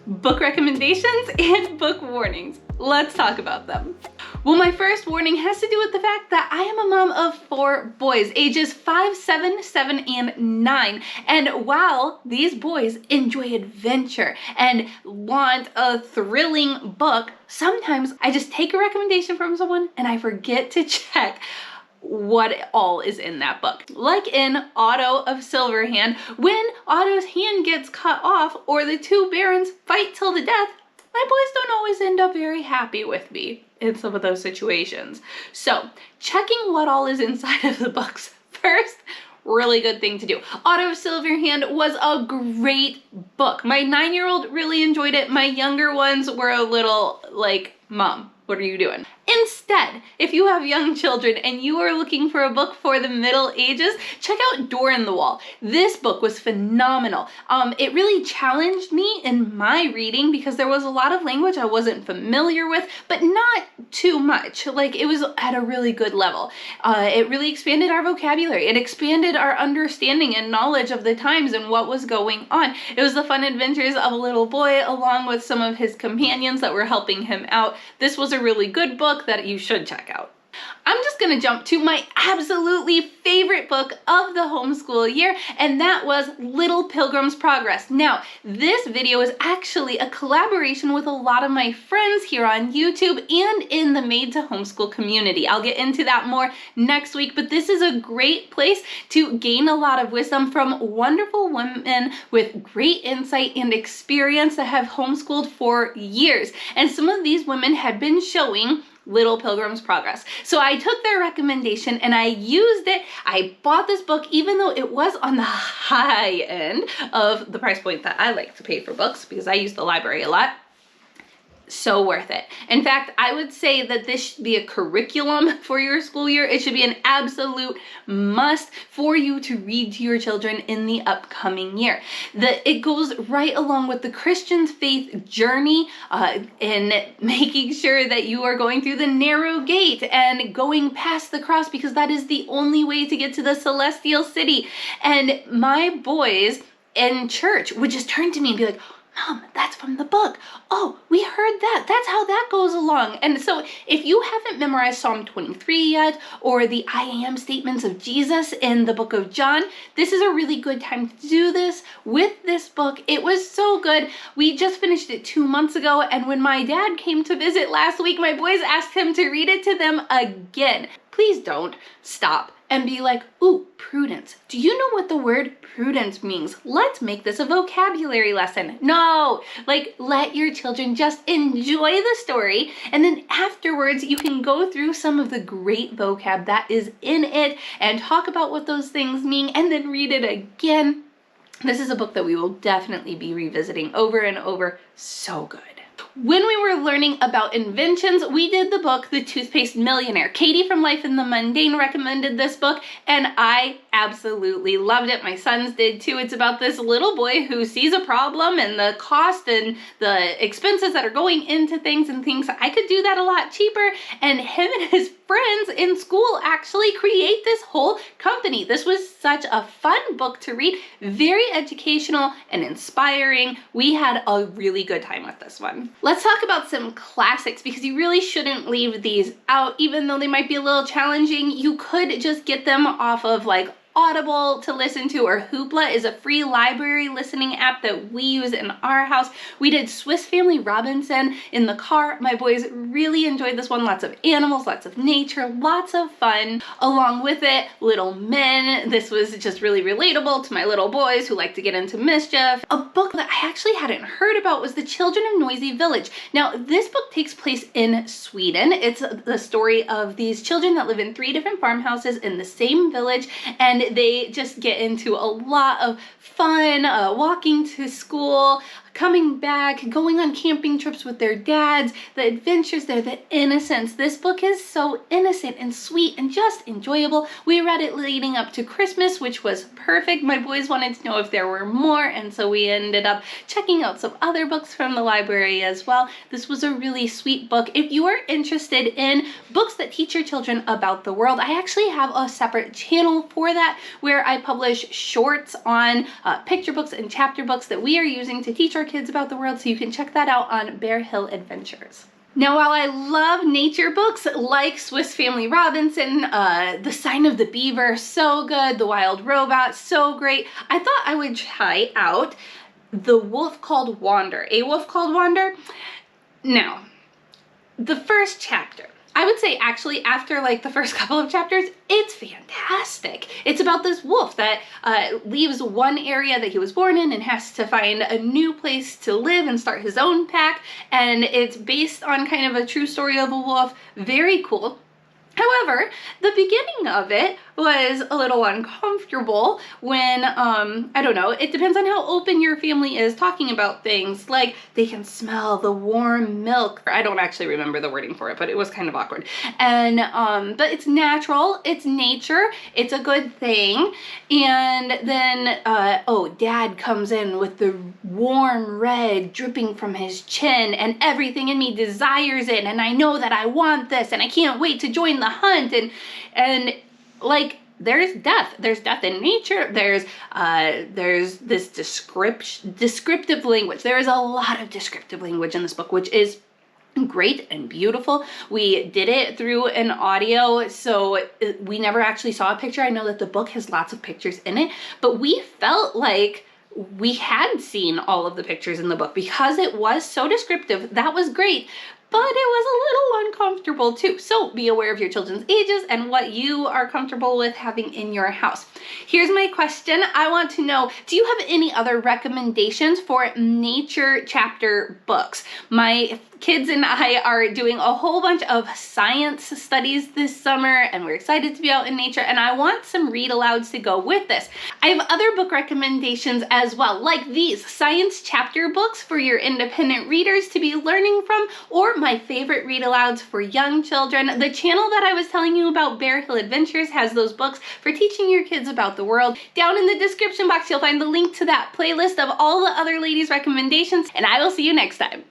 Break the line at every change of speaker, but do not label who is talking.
book recommendations and book warnings. Let's talk about them. Well, my first warning has to do with the fact that I am a mom of 4 boys, ages 5, 7, 7, and 9. And while these boys enjoy adventure and want a thrilling book, sometimes I just take a recommendation from someone and I forget to check what all is in that book. Like in Otto of Silverhand, when Otto's hand gets cut off or the 2 barons fight till the death, my boys don't always end up very happy with me in some of those situations. So checking what all is inside of the books first, really good thing to do. Otto of Silverhand was a great book. My 9-year-old really enjoyed it. My younger ones were a little like, Mom, what are you doing? Instead, if you have young children and you are looking for a book for the Middle Ages, check out Door in the Wall. This book was phenomenal. It really challenged me in my reading because there was a lot of language I wasn't familiar with, but not too much. Like, it was at a really good level. It really expanded our vocabulary. It expanded our understanding and knowledge of the times and what was going on. It was the fun adventures of a little boy along with some of his companions that were helping him out. This was a really good book that you should check out. I'm just gonna jump to my absolutely favorite book of the homeschool year, and that was Little Pilgrim's Progress. Now, this video is actually a collaboration with a lot of my friends here on YouTube and in the Made to Homeschool community. I'll get into that more next week, but this is a great place to gain a lot of wisdom from wonderful women with great insight and experience that have homeschooled for years. And some of these women had been showing Little Pilgrim's Progress. So I took their recommendation and I used it. I bought this book even though it was on the high end of the price point that I like to pay for books because I use the library a lot. So worth it. In fact, I would say that this should be a curriculum for your school year. It should be an absolute must for you to read to your children in the upcoming year. It goes right along with the Christian faith journey in making sure that you are going through the narrow gate and going past the cross because that is the only way to get to the celestial city. And my boys in church would just turn to me and be like, Mom, that's from the book. Oh, we heard that. That's how that goes along. And so if you haven't memorized Psalm 23 yet, or the I am statements of Jesus in the book of John, this is a really good time to do this with this book. It was so good. We just finished it 2 months ago, and when my dad came to visit last week, my boys asked him to read it to them again. Please don't stop and be like, ooh, prudence. Do you know what the word prudence means? Let's make this a vocabulary lesson. No, like let your children just enjoy the story. And then afterwards, you can go through some of the great vocab that is in it and talk about what those things mean and then read it again. This is a book that we will definitely be revisiting over and over. So good. When we were learning about inventions, we did the book, The Toothpaste Millionaire. Katie from Life in the Mundane recommended this book, and I absolutely loved it. My sons did too. It's about this little boy who sees a problem and the cost and the expenses that are going into things and thinks I could do that a lot cheaper. And him and his friends in school actually create this whole company. This was such a fun book to read, very educational and inspiring. We had a really good time with this one. Let's talk about some classics because you really shouldn't leave these out, even though they might be a little challenging. You could just get them off of like Audible to listen to, or Hoopla is a free library listening app that we use in our house. We did Swiss Family Robinson in the car. My boys really enjoyed this one. Lots of animals, lots of nature, lots of fun. Along with it, Little Men. This was just really relatable to my little boys who like to get into mischief. A book that I actually hadn't heard about was The Children of Noisy Village. Now, this book takes place in Sweden. It's the story of these children that live in 3 different farmhouses in the same village, and they just get into a lot of fun, walking to school, coming back, going on camping trips with their dads, the adventures there, the innocence. This book is so innocent and sweet and just enjoyable. We read it leading up to Christmas, which was perfect. My boys wanted to know if there were more, and so we ended up checking out some other books from the library as well. This was a really sweet book. If you are interested in books that teach your children about the world, I actually have a separate channel for that where I publish shorts on picture books and chapter books that we are using to teach our our kids about the world, so you can check that out on Bear Hill Adventures. Now, while I love nature books like Swiss Family Robinson, The Sign of the Beaver, so good, The Wild Robot, so great, I thought I would try out The Wolf Called Wander. A Wolf Called Wander? Now, the first chapter, I would say actually after like the first couple of chapters, it's fantastic. It's about this wolf that leaves one area that he was born in and has to find a new place to live and start his own pack. And it's based on kind of a true story of a wolf. Very cool. However, the beginning of it was a little uncomfortable when, I don't know, it depends on how open your family is talking about things, like they can smell the warm milk. I don't actually remember the wording for it, but it was kind of awkward. And, but it's natural, it's nature, it's a good thing. And then, oh, Dad comes in with the warm red dripping from his chin, and everything in me desires it, and I know that I want this, and I can't wait to join the hunt. And like, there's death in nature, there's this descriptive language. There is a lot of descriptive language in this book, which is great and beautiful. We did it through an audio, so we never actually saw a picture. I know that the book has lots of pictures in it, but we felt like we had seen all of the pictures in the book because it was so descriptive. That was great, but it was a little uncomfortable too. So be aware of your children's ages and what you are comfortable with having in your house. Here's my question. I want to know, do you have any other recommendations for nature chapter books? My kids and I are doing a whole bunch of science studies this summer, and we're excited to be out in nature, and I want some read alouds to go with this. I have other book recommendations as well, like these science chapter books for your independent readers to be learning from, or my favorite read alouds for young children. The channel that I was telling you about, Bear Hill Adventures, has those books for teaching your kids about the world. Down in the description box, you'll find the link to that playlist of all the other ladies' recommendations, and I will see you next time.